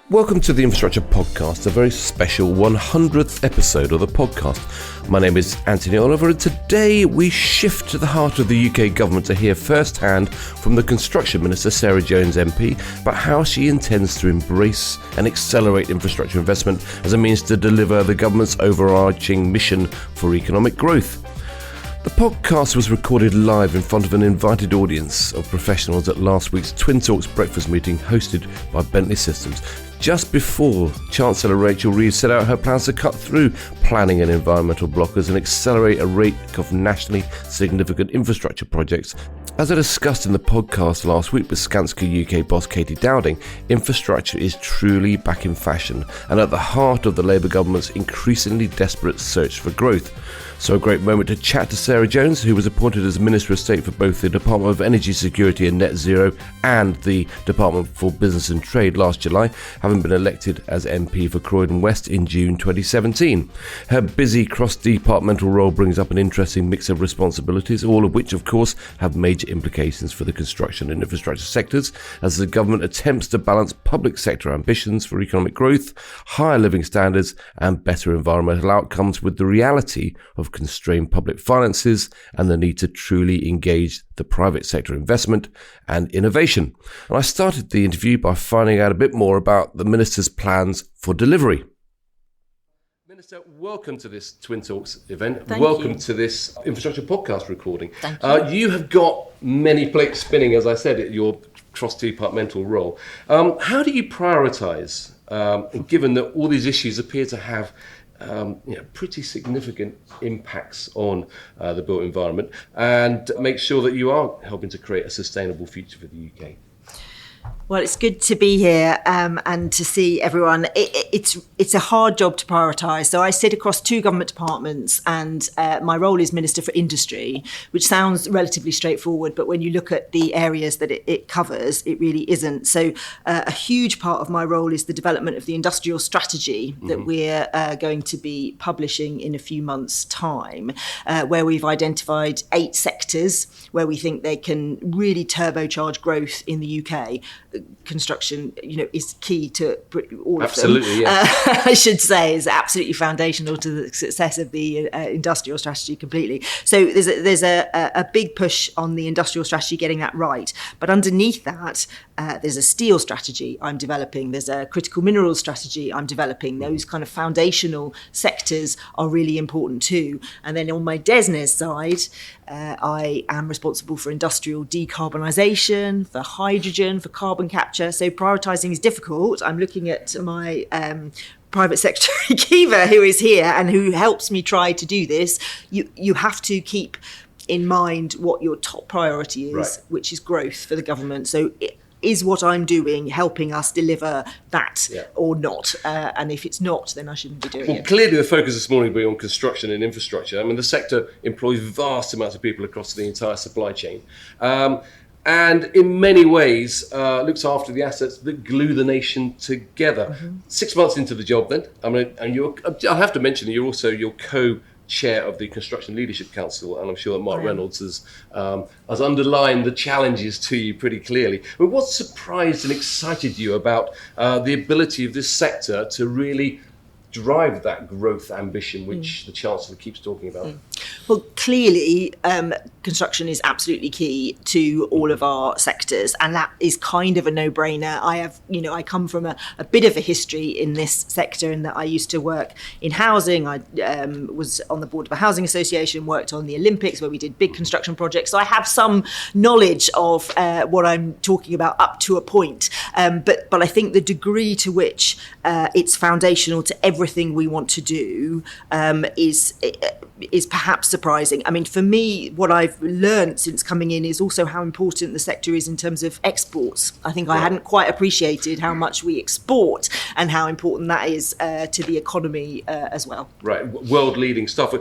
Welcome to the Infrastructure Podcast, a very special 100th episode of the podcast. My name is Anthony Oliver, and today we shift to the heart of the UK government to hear firsthand from the Construction Minister, Sarah Jones MP, about how she intends to embrace and accelerate infrastructure investment as a means to deliver the government's overarching mission for economic growth. The podcast was recorded live in front of an invited audience of professionals at last week's Twin Talks breakfast meeting hosted by Bentley Systems, just before Chancellor Rachel Reeves set out her plans to cut through planning and environmental blockers and accelerate a rake of nationally significant infrastructure projects. As I discussed in the podcast last week with Skanska UK boss Katie Dowding, infrastructure is truly back in fashion and at the heart of the Labour government's increasingly desperate search for growth. So a great moment to chat to Sarah Jones, who was appointed as Minister of State for both the Department of Energy Security and Net Zero and the Department for Business and Trade last July, having been elected as MP for Croydon West in June 2017. Her busy cross-departmental role brings up an interesting mix of responsibilities, all of which, of course, have major implications for the construction and infrastructure sectors, as the government attempts to balance public sector ambitions for economic growth, higher living standards and better environmental outcomes with the reality of constrained public finances and the need to truly engage the private sector investment and innovation. And I started the interview by finding out a bit more about the Minister's plans for delivery. Minister, welcome to this Twin Talks event. Welcome to this infrastructure podcast recording. Thank you. You have got many plates spinning, as I said, at your cross-departmental role. How do you prioritise, given that all these issues appear to have pretty significant impacts on the built environment, and make sure that you are helping to create a sustainable future for the UK? Well, it's good to be here and to see everyone. It's a hard job to prioritise. So I sit across two government departments, and my role is Minister for Industry, which sounds relatively straightforward, but when you look at the areas that it covers, it really isn't. So a huge part of my role is the development of the industrial strategy that we're going to be publishing in a few months' time, where we've identified 8 sectors where we think they can really turbocharge growth in the UK. Construction, is key to all of them. Absolutely, yeah. I should say is absolutely foundational to the success of the industrial strategy completely. So there's a big push on the industrial strategy, getting that right. But underneath that, there's a steel strategy I'm developing. There's a critical minerals strategy I'm developing. Those kind of foundational sectors are really important too. And then on my DESNES side, I am responsible for industrial decarbonisation, for hydrogen, for carbon capture. So prioritising is difficult. I'm looking at my private secretary, Kiva, who is here and who helps me try to do this. You have to keep in mind what your top priority is, right, which is growth for the government. So is what I'm doing helping us deliver that or not? And if it's not, then I shouldn't be doing it. Clearly the focus this morning will be on construction and infrastructure. I mean, the sector employs vast amounts of people across the entire supply chain. And in many ways looks after the assets that glue the nation together. 6 months into the job then, I have to mention that you're also your co-chair of the Construction Leadership Council, and I'm sure that Mark Reynolds has underlined the challenges to you pretty clearly. I mean, what surprised and excited you about the ability of this sector to really drive that growth ambition which the Chancellor keeps talking about? Well, clearly, construction is absolutely key to all of our sectors, and that is kind of a no-brainer. I come from a bit of a history in this sector in that I used to work in housing. I was on the board of a housing association, worked on the Olympics where we did big construction projects. So I have some knowledge of what I'm talking about up to a point. But I think the degree to which it's foundational to everything we want to do is perhaps surprising. I mean, for me, what I've learned since coming in is also how important the sector is in terms of exports. I think I hadn't quite appreciated how much we export and how important that is to the economy as well. Right, world-leading stuff.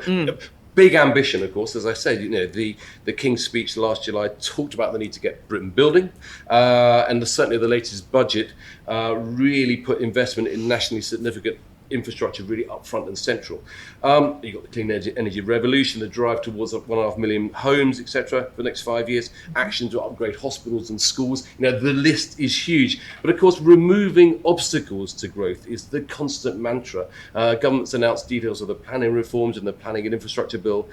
Big ambition, of course, as I said. The King's speech last July talked about the need to get Britain building, and certainly the latest budget really put investment in nationally significant infrastructure really up front and central. You've got the clean energy revolution, the drive towards 1.5 million homes, etc. for the next 5 years, action to upgrade hospitals and schools. The list is huge. But of course, removing obstacles to growth is the constant mantra. Government's announced details of the planning reforms and the planning and infrastructure bill,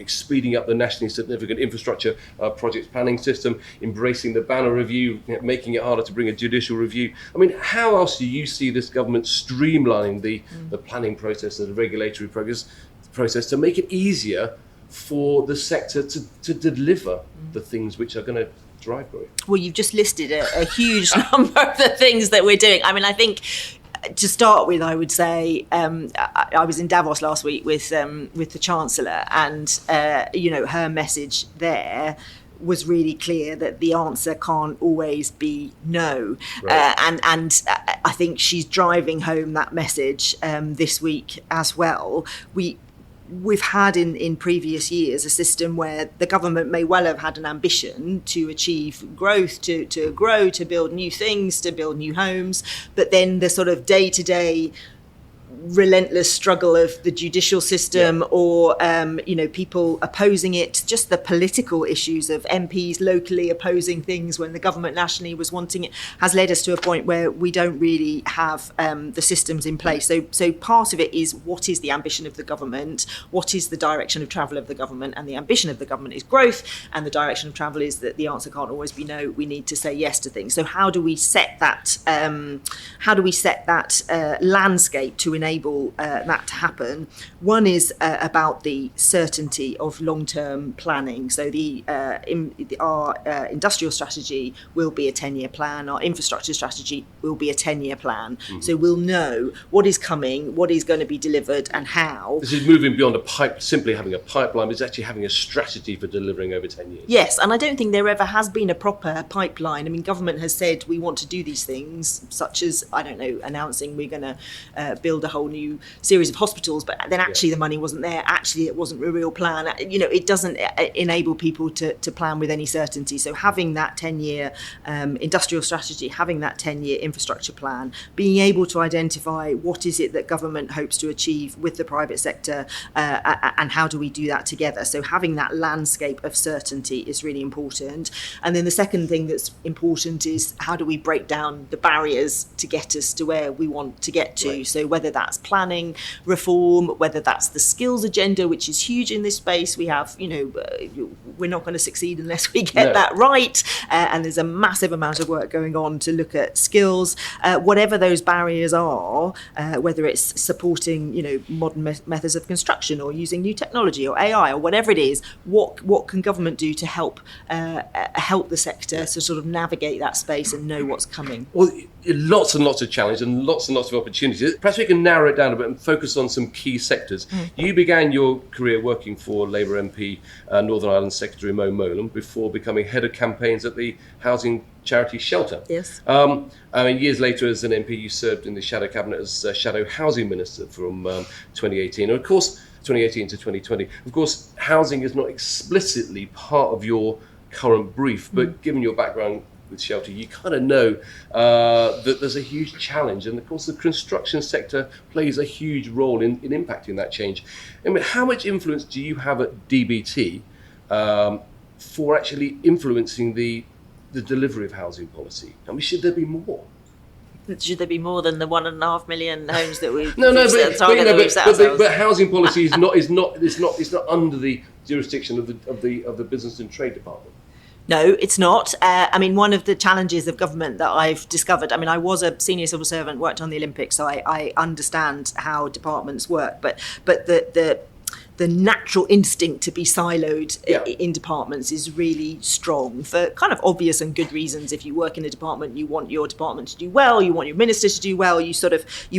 speeding up the nationally significant infrastructure projects planning system, embracing the Banner Review, making it harder to bring a judicial review. I mean, how else do you see this government streamlining the planning process and the regulatory process to make it easier for the sector to deliver the things which are going to drive growth? Well, you've just listed a huge number of the things that we're doing. I mean, I think to start with, I would say I was in Davos last week with the Chancellor, and her message there was really clear that the answer can't always be no. Right. And I think she's driving home that message this week as well. We've had in previous years a system where the government may well have had an ambition to achieve growth, to grow, to build new things, to build new homes, but then the sort of day-to-day relentless struggle of the judicial system or people opposing it, just the political issues of MPs locally opposing things when the government nationally was wanting it, has led us to a point where we don't really have the systems in place. So part of it is, what is the ambition of the government, what is the direction of travel of the government, and the ambition of the government is growth, and the direction of travel is that the answer can't always be no, we need to say yes to things. So how do we set that landscape to enable that to happen? One is about the certainty of long-term planning. So our industrial strategy will be a 10-year plan. Our infrastructure strategy will be a 10-year plan. Mm-hmm. So we'll know what is coming, what is going to be delivered, and how. This is moving beyond simply having a pipeline. It's actually having a strategy for delivering over 10 years. Yes, and I don't think there ever has been a proper pipeline. I mean, government has said we want to do these things, such as, announcing we're going to build a whole new series of hospitals, but then actually the money wasn't there. Actually, it wasn't a real plan. It doesn't enable people to plan with any certainty. So having that 10-year industrial strategy, having that 10-year infrastructure plan, being able to identify what is it that government hopes to achieve with the private sector, and how do we do that together. So having that landscape of certainty is really important. And then the second thing that's important is, how do we break down the barriers to get us to where we want to get to? Right. So whether that's planning reform, whether that's the skills agenda, which is huge in this space. We have, we're not going to succeed unless we get that right. And there's a massive amount of work going on to look at skills, whatever those barriers are, whether it's supporting, modern methods of construction or using new technology or AI or whatever it is. What can government do to help the sector to sort of navigate that space and know what's coming? Well, lots and lots of challenges and lots of opportunities. Perhaps we can narrow it down a bit and focus on some key sectors. You began your career working for Labour MP Northern Ireland Secretary Mo Molan before becoming head of campaigns at the housing charity Shelter. Yes. Years later, as an MP, you served in the Shadow Cabinet as Shadow Housing Minister from 2018. And of course, 2018 to 2020. Of course, housing is not explicitly part of your current brief, but given your background with Shelter, you kind of know that there's a huge challenge, and of course the construction sector plays a huge role in impacting that change. I mean, how much influence do you have at DBT for actually influencing the delivery of housing policy? I mean, should there be more? Should there be more than the 1.5 million homes that we've but housing policy is not under the jurisdiction of the Business and Trade Department. No, it's not. One of the challenges of government that I've discovered, I was a senior civil servant, worked on the Olympics, so I understand how departments work, but the natural instinct to be siloed in departments is really strong for kind of obvious and good reasons. If you work in a department, you want your department to do well, you want your minister to do well, you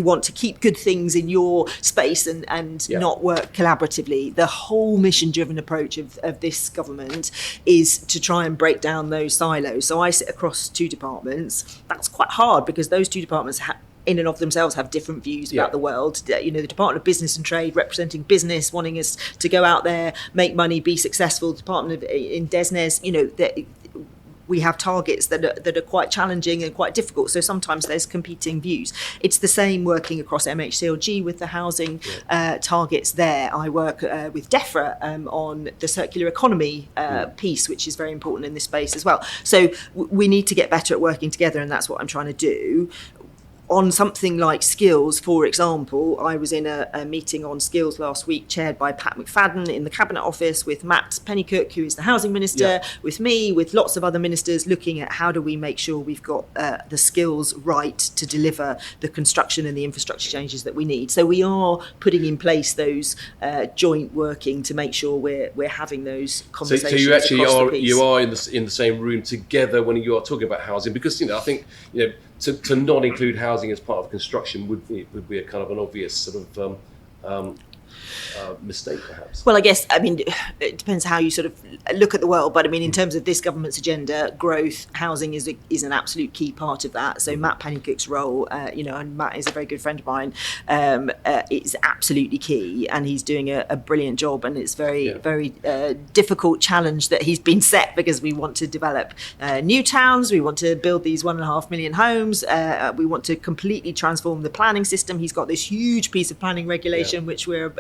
want to keep good things in your space and not work collaboratively. The whole mission-driven approach of this government is to try and break down those silos. So I sit across two departments. That's quite hard because those two departments in and of themselves have different views about the world. The Department of Business and Trade representing business, wanting us to go out there, make money, be successful. The Department in DESNES, we have targets that are quite challenging and quite difficult. So sometimes there's competing views. It's the same working across MHCLG with the housing targets there. I work with DEFRA on the circular economy piece, which is very important in this space as well. So we need to get better at working together, and that's what I'm trying to do. On something like skills, for example, I was in a meeting on skills last week chaired by Pat McFadden in the Cabinet Office with Matt Pennycook, who is the Housing Minister, with me, with lots of other ministers, looking at how do we make sure we've got the skills right to deliver the construction and the infrastructure changes that we need. So we are putting in place those joint working to make sure we're having those conversations. So you actually are in the same room together when you are talking about housing, because I think to not include housing as part of construction would be a kind of an obvious sort of mistake, perhaps. Well, I guess, it depends how you sort of look at the world, but in terms of this government's agenda, growth, housing is an absolute key part of that. So Matt Pennycook's role, and Matt is a very good friend of mine, is absolutely key, and he's doing a brilliant job, and it's very difficult challenge that he's been set, because we want to develop new towns, we want to build these 1.5 million homes, we want to completely transform the planning system. He's got this huge piece of planning regulation, which we're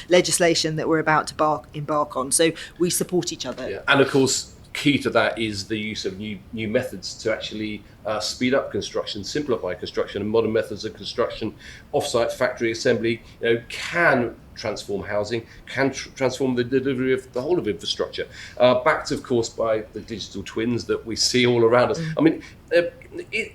legislation that we're about to embark on. So we support each other. Yeah. And of course, key to that is the use of new methods to actually speed up construction, simplify construction, and modern methods of construction, off-site factory assembly, can transform housing, can transform the delivery of the whole of infrastructure, backed of course by the digital twins that we see all around us.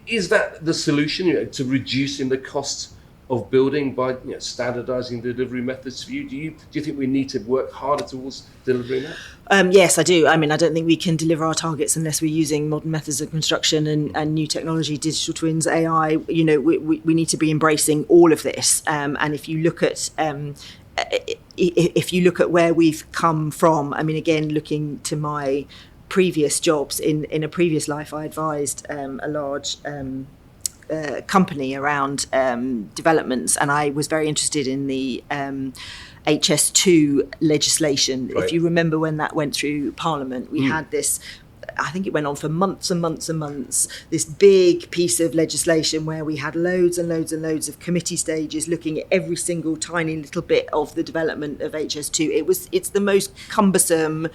Is that the solution, to reducing the costs of building by standardising delivery methods for you? Do you think we need to work harder towards delivering that? Yes, I do. I don't think we can deliver our targets unless we're using modern methods of construction and new technology, digital twins, AI. We need to be embracing all of this. And if you look at where we've come from, again, looking to my previous jobs, in a previous life, I advised a large company around developments, and I was very interested in the HS2 legislation. Right. If you remember when that went through Parliament, we had this, I think it went on for months and months and months, this big piece of legislation where we had loads and loads and loads of committee stages looking at every single tiny little bit of the development of HS2. It's the most cumbersome,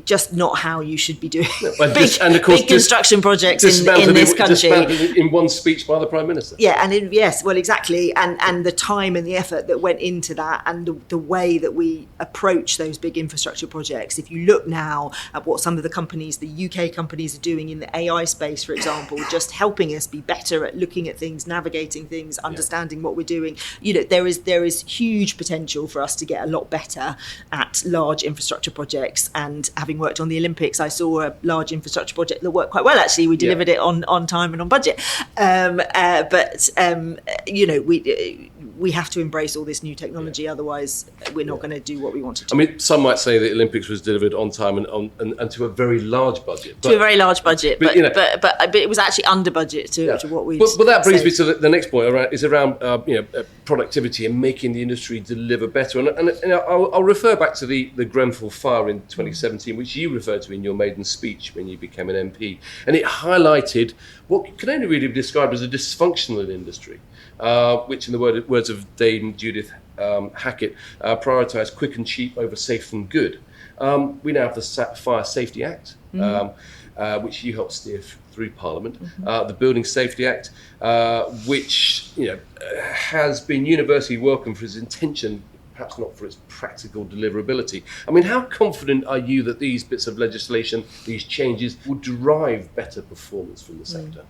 just not how you should be doing big construction projects in this country. In one speech by the Prime Minister. Yeah, exactly. And the time and the effort that went into that, and the way that we approach those big infrastructure projects. If you look now at what some of the UK companies are doing in the AI space, for example, just helping us be better at looking at things, navigating things, understanding what we're doing. There is huge potential for us to get a lot better at large infrastructure projects. And having worked on the Olympics, I saw a large infrastructure project that worked quite well. Actually, we delivered it on time and on budget. We have to embrace all this new technology. Otherwise, we're not going to do what we want to do. Some might say the Olympics was delivered on time and to a very large budget. To a very large budget, but it was actually under budget to what we. But that brings me to the next point. Around productivity and making the industry deliver better. And I'll refer back to the Grenfell fire in 2017, which you referred to in your maiden speech when you became an MP, and it highlighted what can only really be described as a dysfunctional industry, which, in the words of Dame Judith Hackett, prioritised quick and cheap over safe and good. We now have the Fire Safety Act, which you helped steer through Parliament, the Building Safety Act, which has been universally welcomed for its intention, perhaps not for its practical deliverability. How confident are you that these bits of legislation, these changes, will drive better performance from the sector?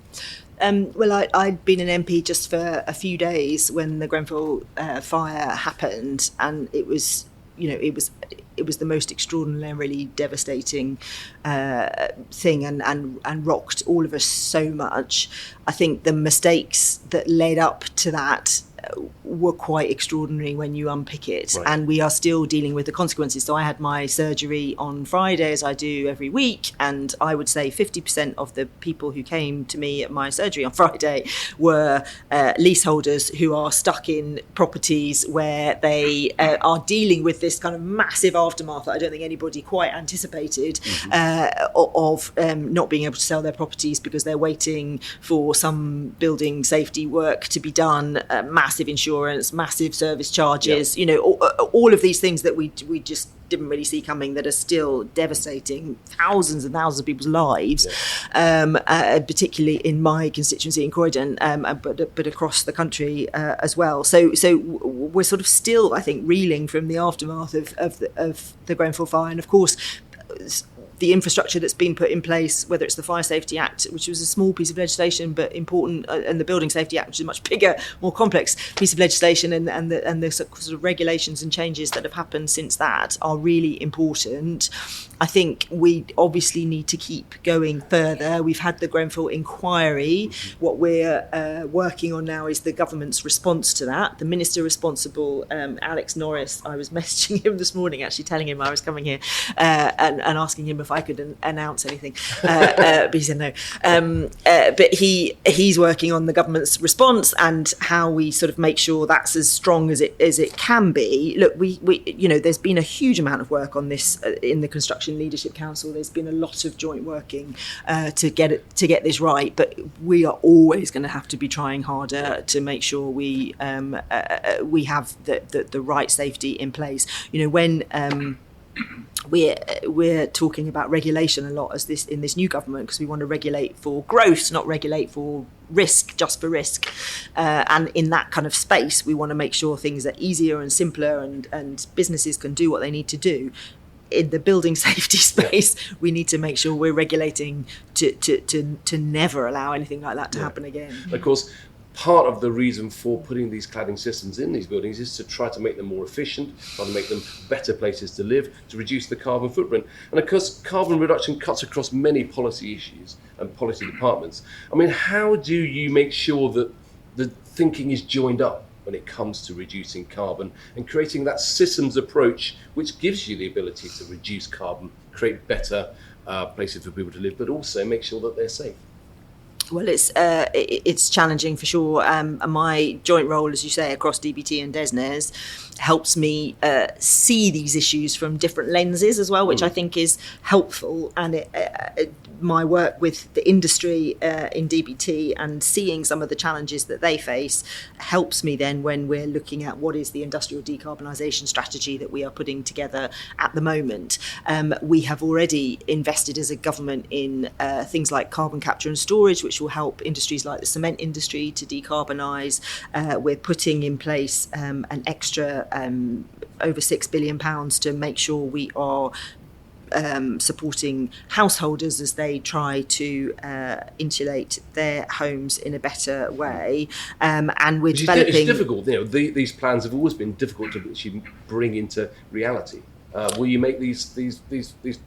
Well, I'd been an MP just for a few days when the Grenfell fire happened, and it was the most extraordinarily devastating thing, and rocked all of us so much. I think the mistakes that led up to that were quite extraordinary when you unpick it. Right. And we are still dealing with the consequences. So I had my surgery on Friday, as I do every week, and I would say 50% of the people who came to me at my surgery on Friday were leaseholders who are stuck in properties where they are dealing with this kind of massive aftermath that I don't think anybody quite anticipated, of not being able to sell their properties because they're waiting for some building safety work to be done, massive insurance, massive service charges, all of these things that we just didn't really see coming, that are still devastating thousands and thousands of people's lives, particularly in my constituency in Croydon, but across the country as well. So we're sort of still, I think, reeling from the aftermath of the Grenfell fire, and of course the infrastructure that's been put in place, whether it's the Fire Safety Act, which was a small piece of legislation but important, and the Building Safety Act, which is a much bigger, more complex piece of legislation, and the sort of regulations and changes that have happened since that are really important. I think we obviously need to keep going further. We've had the Grenfell inquiry. What we're working on now is the government's response to that. The minister responsible, Alex Norris, I was messaging him this morning, actually telling him I was coming here and asking him if I could announce anything, but he said no. But he's working on the government's response and how we sort of make sure that's as strong as it can be. Look, we there's been a huge amount of work on this in the Construction Leadership Council. There's been a lot of joint working to get this right, but we are always going to have to be trying harder to make sure we have the right safety in place. When we're talking about regulation a lot in this new government, because we want to regulate for growth, not regulate for risk, just for risk. And in that kind of space, we want to make sure things are easier and simpler, and businesses can do what they need to do. In the building safety space, we need to make sure we're regulating to never allow anything like that to happen again. Of course, part of the reason for putting these cladding systems in these buildings is to try to make them more efficient, try to make them better places to live, to reduce the carbon footprint. And of course, carbon reduction cuts across many policy issues and policy departments. I mean, how do you make sure that the thinking is joined up when it comes to reducing carbon and creating that systems approach which gives you the ability to reduce carbon, create better places for people to live, but also make sure that they're safe? Well, it's challenging for sure. My joint role, as you say, across DBT and DESNZ helps me see these issues from different lenses as well, which I think is helpful. And my work with the industry in DBT and seeing some of the challenges that they face helps me then when we're looking at what is the industrial decarbonisation strategy that we are putting together at the moment. We have already invested as a government in things like carbon capture and storage, which will help industries like the cement industry to decarbonise. We're putting in place an extra over £6 billion to make sure we are supporting householders as they try to insulate their homes in a better way. And we're developing... It's difficult, these plans have always been difficult to actually bring into reality. Will you make these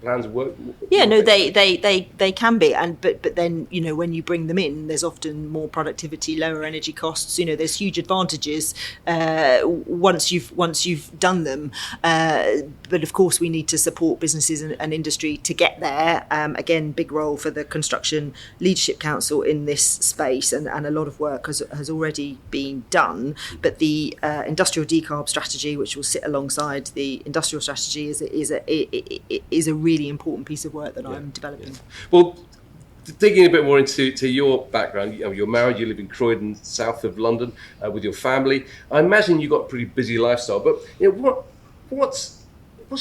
plans work? Yeah, no, they can be, but then when you bring them in, there's often more productivity, lower energy costs. There's huge advantages once you've done them. But of course, we need to support businesses and industry to get there. Again, big role for the Construction Leadership Council in this space, and a lot of work has already been done. But the industrial decarb strategy, which will sit alongside the industrial strategy, is a really important piece of work that I'm developing. Yeah. Well, digging a bit more into your background, you're married, you live in Croydon, south of London, with your family. I imagine you've got a pretty busy lifestyle, but what's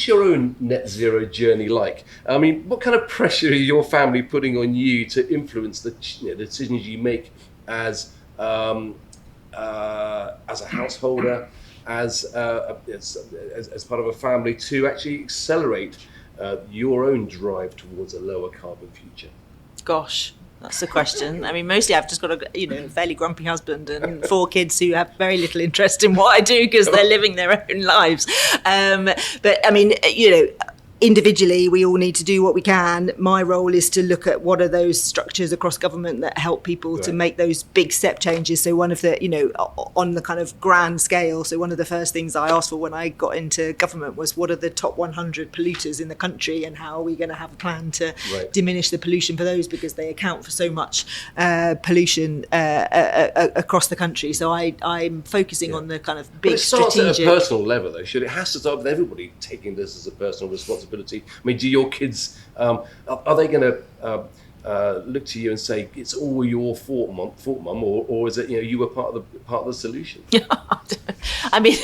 your own net zero journey like? I mean, what kind of pressure is your family putting on you to influence the decisions you make as a householder, as part of a family, to actually accelerate your own drive towards a lower carbon future? Gosh, that's the question. I mean, mostly I've just got a fairly grumpy husband and 4 kids who have very little interest in what I do because they're living their own lives. But I mean, individually, we all need to do what we can. My role is to look at what are those structures across government that help people to make those big step changes. So one of the, on the kind of grand scale, so one of the first things I asked for when I got into government was what are the top 100 polluters in the country and how are we going to have a plan to diminish the pollution for those, because they account for so much pollution across the country. So I'm focusing on the kind of big strategic... But it starts at a personal level, though, should it? It has to start with everybody taking this as a personal responsibility. I mean, do your kids, are they going to look to you and say, it's all your fault, Mum, or is it, you were part of the solution? I mean...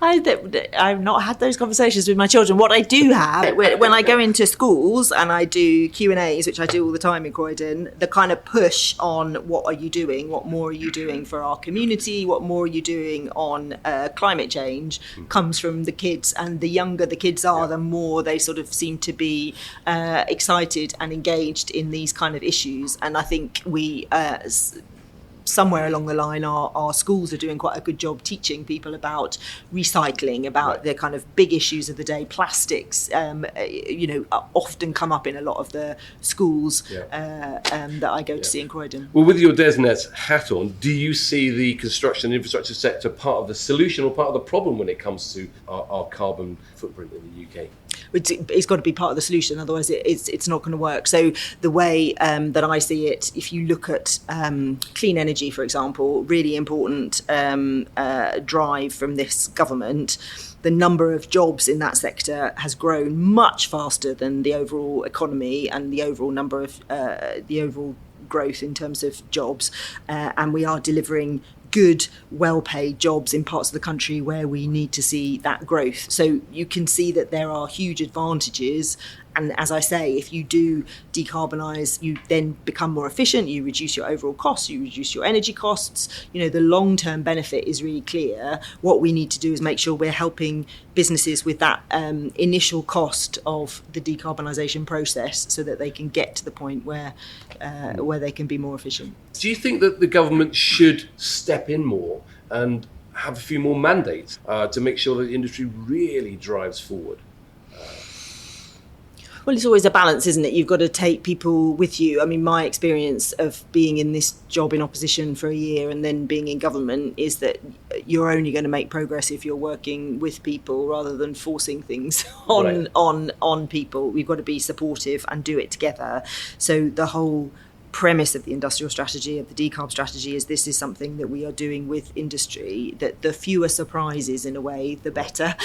I've not had those conversations with my children. What I do have, when I go into schools and I do Q&As, which I do all the time in Croydon, the kind of push on what are you doing, what more are you doing for our community, what more are you doing on climate change, comes from the kids. And the younger the kids are, the more they sort of seem to be excited and engaged in these kind of issues. And I think we... somewhere along the line, our schools are doing quite a good job teaching people about recycling, about the kind of big issues of the day. Plastics, often come up in a lot of the schools that I go to see in Croydon. Well, with your DESNet hat on, do you see the construction and infrastructure sector part of the solution or part of the problem when it comes to our carbon footprint in the UK? It's got to be part of the solution, otherwise it's not going to work. So the way that I see it, if you look at clean energy, for example, really important drive from this government, the number of jobs in that sector has grown much faster than the overall economy and the overall number of the overall growth in terms of jobs, and we are delivering good, well-paid jobs in parts of the country where we need to see that growth. So you can see that there are huge advantages. And as I say, if you do decarbonise, you then become more efficient, you reduce your overall costs, you reduce your energy costs. The long-term benefit is really clear. What we need to do is make sure we're helping businesses with that initial cost of the decarbonisation process so that they can get to the point where they can be more efficient. Do you think that the government should step in more and have a few more mandates to make sure that the industry really drives forward? Well, it's always a balance, isn't it? You've got to take people with you. I mean, my experience of being in this job in opposition for a year and then being in government is that you're only going to make progress if you're working with people rather than forcing things on people. We've got to be supportive and do it together. So the whole premise of the industrial strategy, of the decarb strategy, is this is something that we are doing with industry, that the fewer surprises in a way the better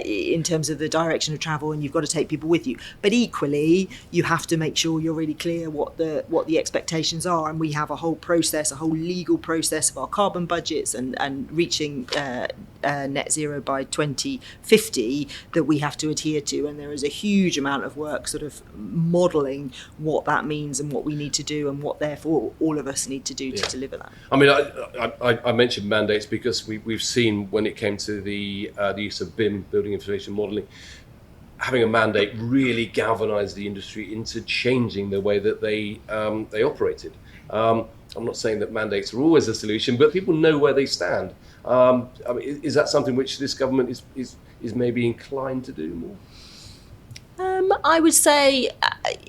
in terms of the direction of travel, and you've got to take people with you. But equally, you have to make sure you're really clear what the expectations are, and we have a whole process, a whole legal process of our carbon budgets and reaching net zero by 2050 that we have to adhere to, and there is a huge amount of work sort of modelling what that means and what we need to do and what therefore all of us need to do to deliver that. I mean, I mentioned mandates because we've seen when it came to the use of BIM, building information modelling, having a mandate really galvanised the industry into changing the way that they operated. I'm not saying that mandates are always a solution, but people know where they stand. I mean, is that something which this government is maybe inclined to do more? I would say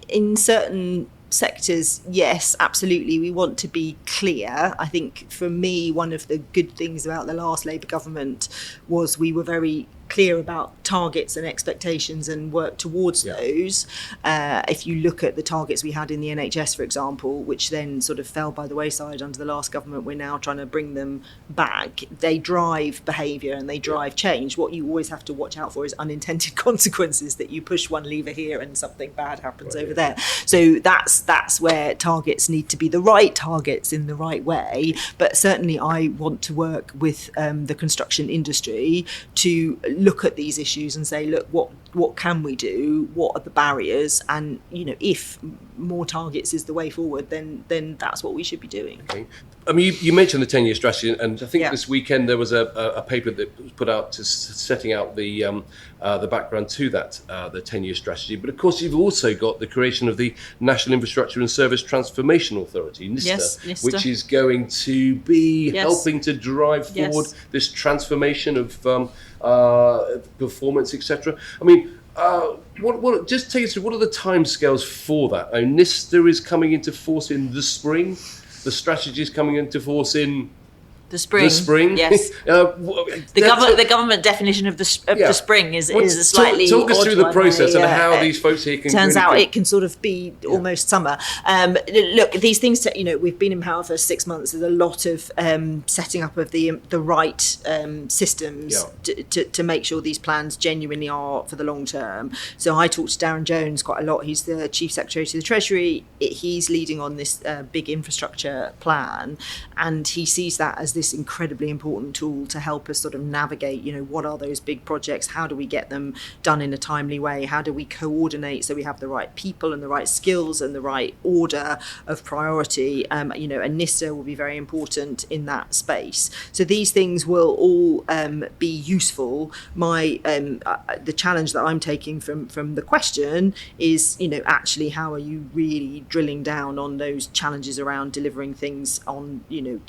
in certain sectors, yes, absolutely. We want to be clear. I think for me, one of the good things about the last Labour government was we were very clear about targets and expectations and work towards those. If you look at the targets we had in the NHS, for example, which then sort of fell by the wayside under the last government, we're now trying to bring them back. They drive behaviour and they drive change. What you always have to watch out for is unintended consequences, that you push one lever here and something bad happens over there. So that's where targets need to be the right targets in the right way. But certainly I want to work with the construction industry to look at these issues and say, look, what can we do? What are the barriers? And if more targets is the way forward, then that's what we should be doing. Okay. I mean, you mentioned the 10-year strategy, and I think this weekend there was a paper that was put out to setting out the background to that, the 10-year strategy. But of course, you've also got the creation of the National Infrastructure and Service Transformation Authority, NISTA, which is going to be helping to drive forward this transformation of performance, etc. I mean, Just take us through, what are the timescales for that? NISTA is coming into force in the spring. The strategy is coming into force in the spring. Yes. The government definition of the spring is a slightly talk us through the process and how these folks here can. Turns out it can sort of be almost summer. Look, these things. We've been in power for 6 months. There's a lot of setting up of the right systems to make sure these plans genuinely are for the long term. So I talked to Darren Jones quite a lot. He's the Chief Secretary to the Treasury. He's leading on this big infrastructure plan, and he sees that as this incredibly important tool to help us sort of navigate, what are those big projects? How do we get them done in a timely way? How do we coordinate so we have the right people and the right skills and the right order of priority? And NISTA will be very important in that space. So these things will all be useful. The challenge that I'm taking from the question is, actually, how are you really drilling down on those challenges around delivering things on, in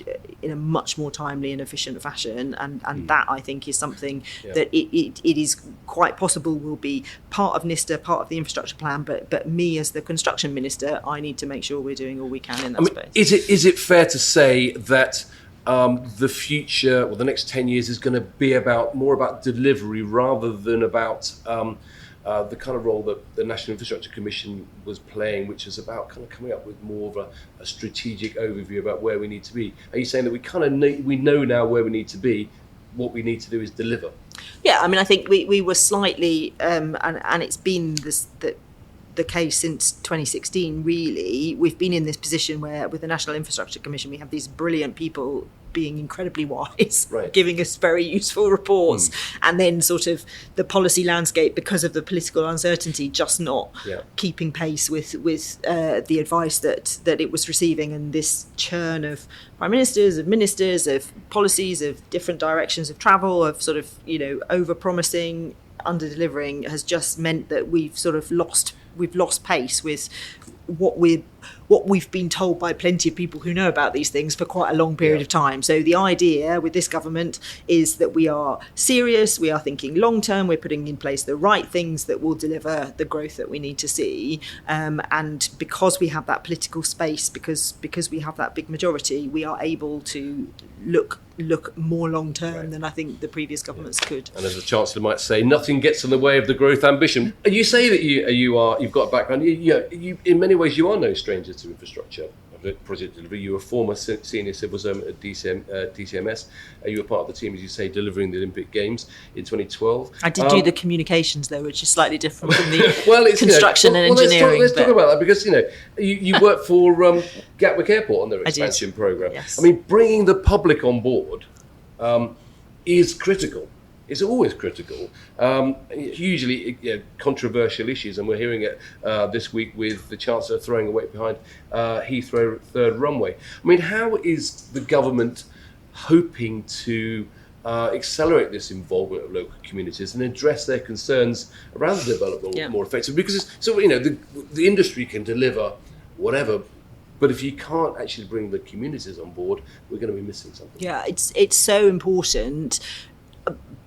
a much more timely and efficient fashion, and that I think is something that it is quite possible will be part of NISTA, part of the infrastructure plan, but me as the construction minister, I need to make sure we're doing all we can in that space. Is it fair to say that the future, the next 10 years is going to be more about delivery rather than about the kind of role that the National Infrastructure Commission was playing, which is about kind of coming up with more of a strategic overview about where we need to be? Are you saying that we know now where we need to be? What we need to do is deliver? Yeah, I think we were slightly, and it's been the case since 2016, really. We've been in this position where with the National Infrastructure Commission, we have these brilliant people being incredibly wise, giving us very useful reports, and then sort of the policy landscape, because of the political uncertainty, just not keeping pace with the advice that it was receiving, and this churn of prime ministers, of ministers, of policies, of different directions of travel, of sort of over-promising, under-delivering, has just meant that we've sort of lost pace with what we've been told by plenty of people who know about these things for quite a long period of time. So the idea with this government is that we are serious, we are thinking long term, we're putting in place the right things that will deliver the growth that we need to see. And because we have that political space, because we have that big majority, we are able to look more long term than I think the previous governments could. And as the Chancellor might say, nothing gets in the way of the growth ambition. You say that you've got a background. You in many ways you are no stranger to infrastructure project delivery. You were a former senior civil servant at DCMS. You were part of the team, as you say, delivering the Olympic Games in 2012. I did do the communications though, which is slightly different from the construction and engineering. Let's talk about that, because you worked for Gatwick Airport on their expansion programme. Yes. Bringing the public on board is critical. It's always critical. Hugely controversial issues, and we're hearing it this week with the Chancellor throwing a weight behind Heathrow third runway. How is the government hoping to accelerate this involvement of local communities and address their concerns around the development more effectively? Because the industry can deliver whatever, but if you can't actually bring the communities on board, we're going to be missing something. Yeah, it's so important.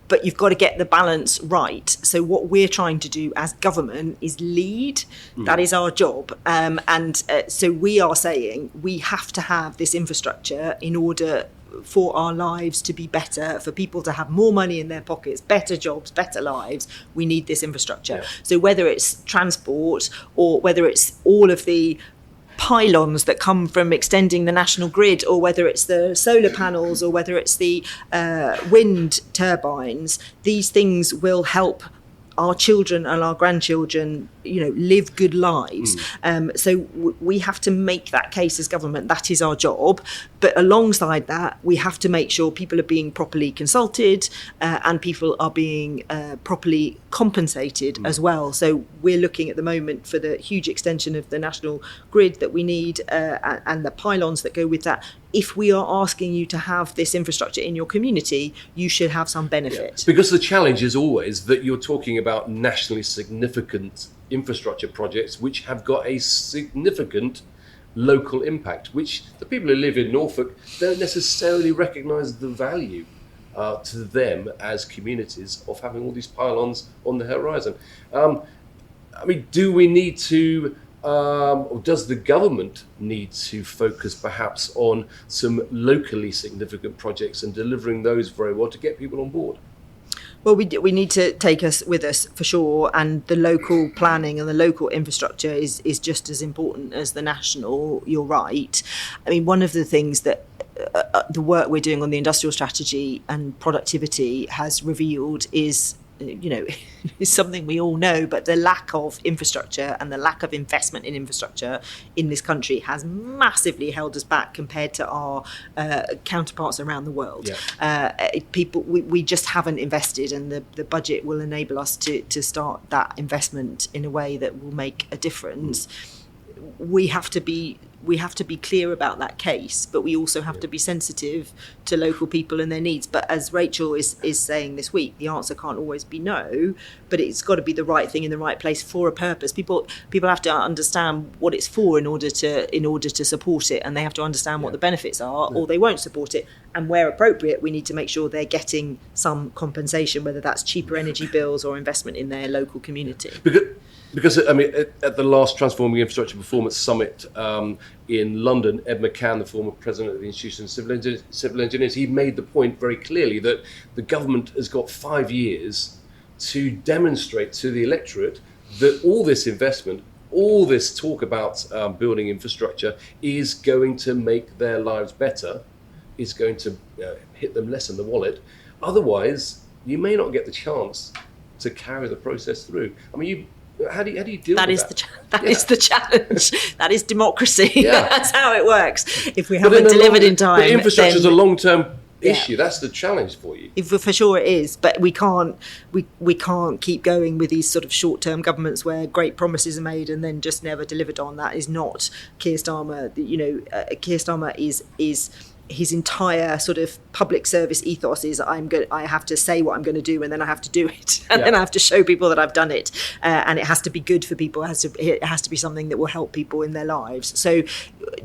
But you've got to get the balance right. So what we're trying to do as government is lead. That is our job. So we are saying we have to have this infrastructure in order for our lives to be better, for people to have more money in their pockets, better jobs, better lives. We need this infrastructure. Yeah. So whether it's transport or whether it's all of the pylons that come from extending the national grid, or whether it's the solar panels, or whether it's the wind turbines, these things will help our children and our grandchildren, live good lives. So we have to make that case as government. That is our job. But alongside that, we have to make sure people are being properly consulted and people are being properly compensated as well. So we're looking at the moment for the huge extension of the national grid that we need and the pylons that go with that. If we are asking you to have this infrastructure in your community, you should have some benefit. Yeah. Because the challenge is always that you're talking about nationally significant infrastructure projects which have got a significant local impact, which the people who live in Norfolk don't necessarily recognise the value to them as communities of having all these pylons on the horizon. I mean, do we need to, or does the government need to focus perhaps on some locally significant projects and delivering those very well to get people on board? Well, we need to take us with us for sure, and the local planning and the local infrastructure is just as important as the national. You're right. I mean, one of the things that the work we're doing on the industrial strategy and productivity has revealed is, is something we all know, but the lack of infrastructure and the lack of investment in infrastructure in this country has massively held us back compared to our counterparts around the world. We just haven't invested, and the budget will enable us to start that investment in a way that will make a difference. We have to be clear about that case, but we also have to be sensitive to local people and their needs. But as Rachel is saying this week, the answer can't always be no, but it's got to be the right thing in the right place for a purpose. People have to understand what it's for in order to support it, and they have to understand what the benefits are, or they won't support it. And where appropriate, we need to make sure they're getting some compensation, whether that's cheaper energy bills or investment in their local community. Because I mean, at the last Transforming Infrastructure Performance Summit in London, Ed McCann, the former president of the Institution of Civil Engineers, he made the point very clearly that the government has got 5 years to demonstrate to the electorate that all this investment, all this talk about building infrastructure is going to make their lives better, is going to hit them less in the wallet. Otherwise, you may not get the chance to carry the process through. I mean, how do you deal with that? That is the challenge. That is democracy. Yeah. That's how it works. If we haven't delivered in time, but infrastructure is a long-term issue. That's the challenge for you. For sure it is, but we can't keep going with these sort of short-term governments where great promises are made and then just never delivered on. That is not Keir Starmer. Keir Starmer is his entire sort of public service ethos is I have to say what I'm going to do, and then I have to do it, and then I have to show people that I've done it, and it has to be good for people. It has to be something that will help people in their lives. So,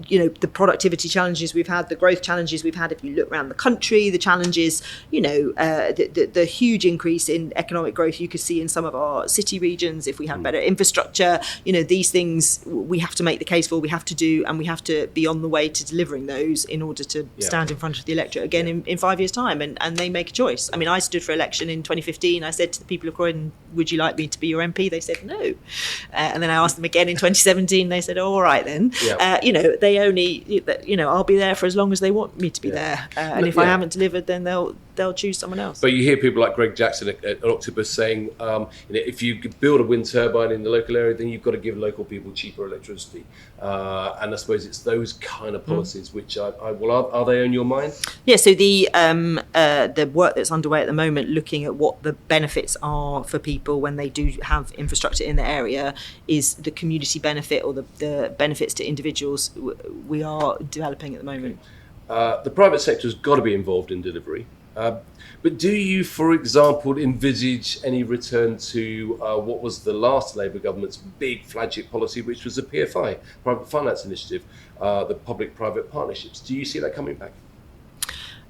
the productivity challenges we've had, the growth challenges we've had. If you look around the country, the challenges, the huge increase in economic growth you could see in some of our city regions. If we have better infrastructure, these things we have to make the case for. We have to do, and we have to be on the way to delivering those in order to stand in front of the electorate again in 5 years' time, and they make a choice. I mean, I stood for election in 2015. I said to the people of Croydon, would you like me to be your MP? They said no. And then I asked them again in 2017. They said, oh, all right then. They only, I'll be there for as long as they want me to be there. And if I haven't delivered, then they'll choose someone else. But you hear people like Greg Jackson at Octopus saying, if you build a wind turbine in the local area, then you've got to give local people cheaper electricity. And I suppose it's those kind of policies which are they on your mind? Yeah, so the work that's underway at the moment, looking at what the benefits are for people when they do have infrastructure in the area, is the community benefit or the benefits to individuals we are developing at the moment. The private sector has got to be involved in delivery. But do you, for example, envisage any return to what was the last Labour government's big flagship policy, which was the PFI, Private Finance Initiative, the public-private partnerships? Do you see that coming back?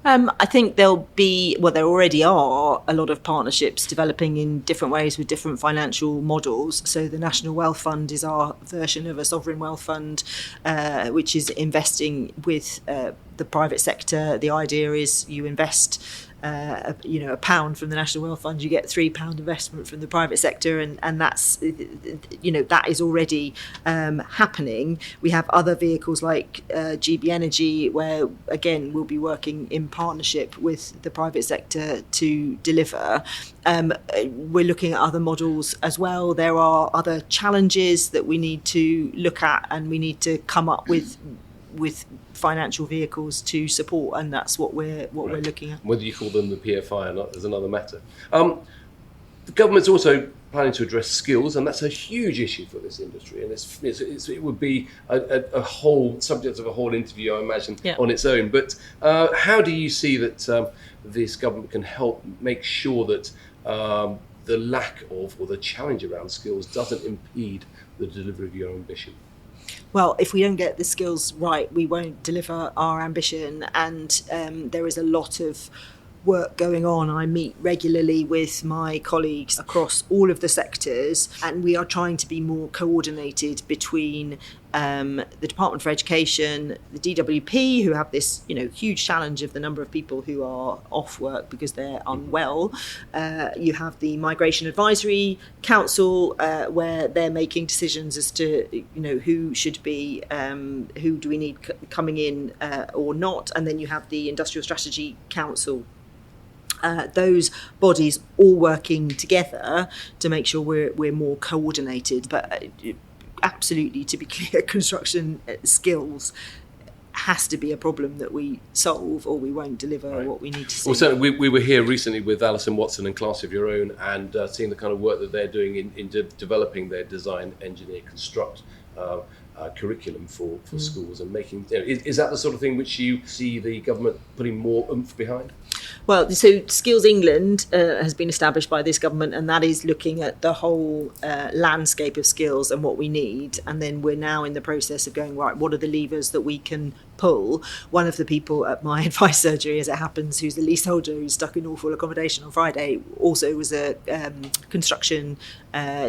I think there already are a lot of partnerships developing in different ways with different financial models. So the National Wealth Fund is our version of a sovereign wealth fund, which is investing with the private sector. The idea is you invest £1 from the National Wealth Fund, you get £3 investment from the private sector, and that's that is already happening. We have other vehicles like GB Energy, where again we'll be working in partnership with the private sector to deliver. We're looking at other models as well. There are other challenges that we need to look at, and we need to come up with financial vehicles to support, and that's what we're looking at. Whether you call them the PFI or not is another matter. The government's also planning to address skills, and that's a huge issue for this industry, and it would be a whole subject of a whole interview, I imagine, on its own. But how do you see that this government can help make sure that the lack of, or the challenge around skills doesn't impede the delivery of your ambition? Well, if we don't get the skills right, we won't deliver our ambition. And there is a lot of work going on. I meet regularly with my colleagues across all of the sectors, and we are trying to be more coordinated between the Department for Education, the DWP, who have this, huge challenge of the number of people who are off work because they're unwell. You have the Migration Advisory Council, where they're making decisions as to, who should be, who do we need coming in or not. And then you have the Industrial Strategy Council. Those bodies all working together to make sure we're more coordinated. But absolutely, to be clear, construction skills has to be a problem that we solve, or we won't deliver what we need to see. Well, certainly we were here recently with Alison Watson and Class of Your Own, and seeing the kind of work that they're doing in developing their design, engineer, construct curriculum for schools, and making. Is that the sort of thing which you see the government putting more oomph behind? Well, so Skills England has been established by this government, and that is looking at the whole landscape of skills and what we need. And then we're now in the process of going, right, what are the levers that we can pull? One of the people at my advice surgery, as it happens, who's the leaseholder who's stuck in awful accommodation on Friday, also was a construction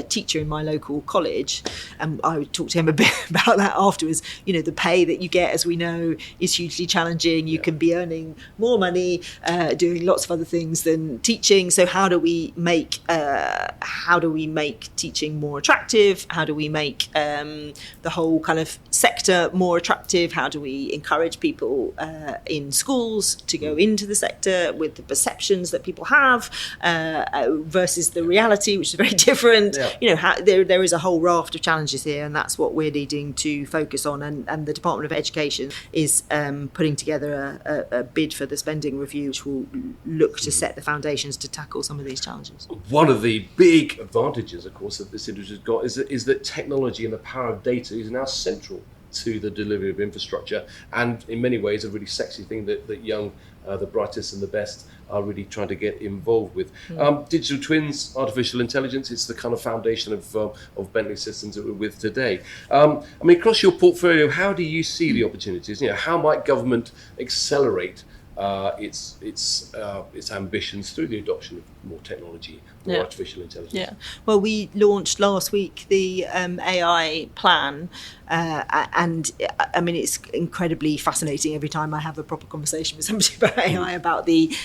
teacher in my local college. And I talked to him a bit about that afterwards. The pay that you get, as we know, is hugely challenging. You can be earning more money, doing lots of other things than teaching. So how do we make teaching more attractive? How do we make the whole kind of sector more attractive? How do we encourage people in schools to go into the sector with the perceptions that people have versus the reality, which is very different? There is a whole raft of challenges here, and that's what we're needing to focus on. And the Department of Education is putting together a bid for the spending review, which will look to set the foundations to tackle some of these challenges. One of the big advantages, of course, that this industry has got is that technology and the power of data is now central to the delivery of infrastructure, and in many ways a really sexy thing that young, the brightest and the best are really trying to get involved with. Digital twins, artificial intelligence, it's the kind of foundation of Bentley Systems that we're with today. Across your portfolio, how do you see the opportunities? How might government accelerate its ambitions through the adoption of more technology, more artificial intelligence? Yeah. Well, we launched last week the AI plan, and it's incredibly fascinating every time I have a proper conversation with somebody about AI, about the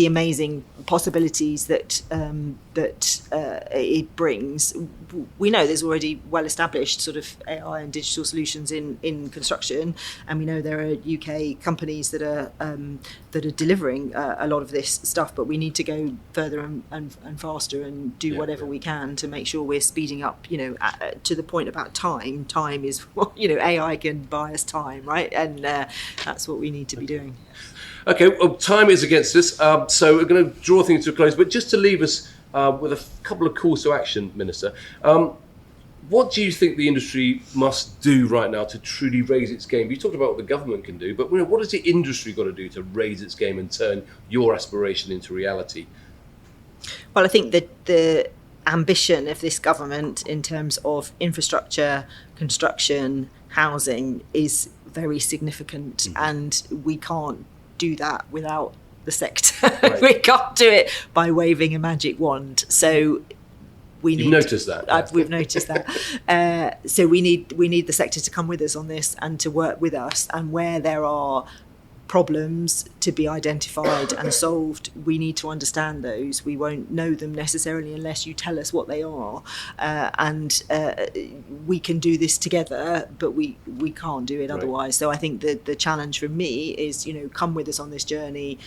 amazing possibilities that it brings. We know there's already well-established sort of AI and digital solutions in construction, and we know there are UK companies that are delivering a lot of this stuff. But we need to go further and faster and do whatever we can to make sure we're speeding up. To the point about time. Time is AI can buy us time, right? And that's what we need to be doing. Okay, well, time is against us, so we're going to draw things to a close. But just to leave us with a couple of calls to action, Minister, what do you think the industry must do right now to truly raise its game? You talked about what the government can do, but what has the industry got to do to raise its game and turn your aspiration into reality? Well, I think that the ambition of this government in terms of infrastructure, construction, housing is very significant, and we can't do that without the sector. Right. We can't do it by waving a magic wand. So we've noticed that. So we need the sector to come with us on this and to work with us. And where there are problems to be identified and solved, we need to understand those. We won't know them necessarily unless you tell us what they are, and we can do this together, but we can't do it otherwise. So I think the challenge for me is, come with us on this journey.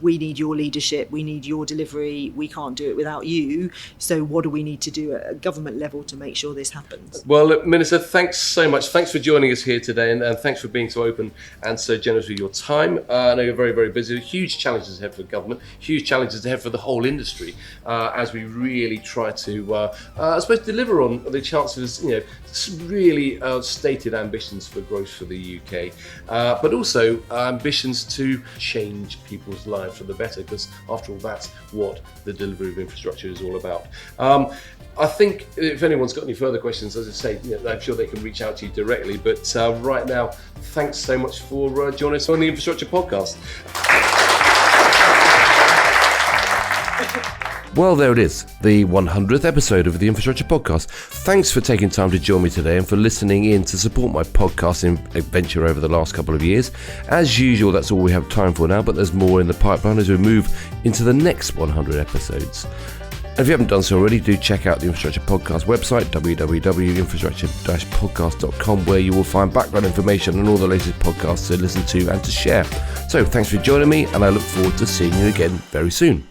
We need your leadership, we need your delivery, we can't do it without you. So what do we need to do at a government level to make sure this happens? Well, look, Minister, thanks so much. Thanks for joining us here today, and thanks for being so open and so generous with your time. I know you're very, very busy. Huge challenges ahead for government, huge challenges ahead for the whole industry, as we really try to, I suppose, deliver on the Chancellor's, really stated ambitions for growth for the UK, but also ambitions to change people's lives for the better, because after all, that's what the delivery of infrastructure is all about. I think if anyone's got any further questions, as I say, I'm sure they can reach out to you directly. But right now, thanks so much for joining us on the Infrastructure Podcast. Well, there it is, the 100th episode of the Infrastructure Podcast. Thanks for taking time to join me today and for listening in to support my podcasting adventure over the last couple of years. As usual, that's all we have time for now, but there's more in the pipeline as we move into the next 100 episodes. And if you haven't done so already, do check out the Infrastructure Podcast website, www.infrastructure-podcast.com, where you will find background information on all the latest podcasts to listen to and to share. So thanks for joining me, and I look forward to seeing you again very soon.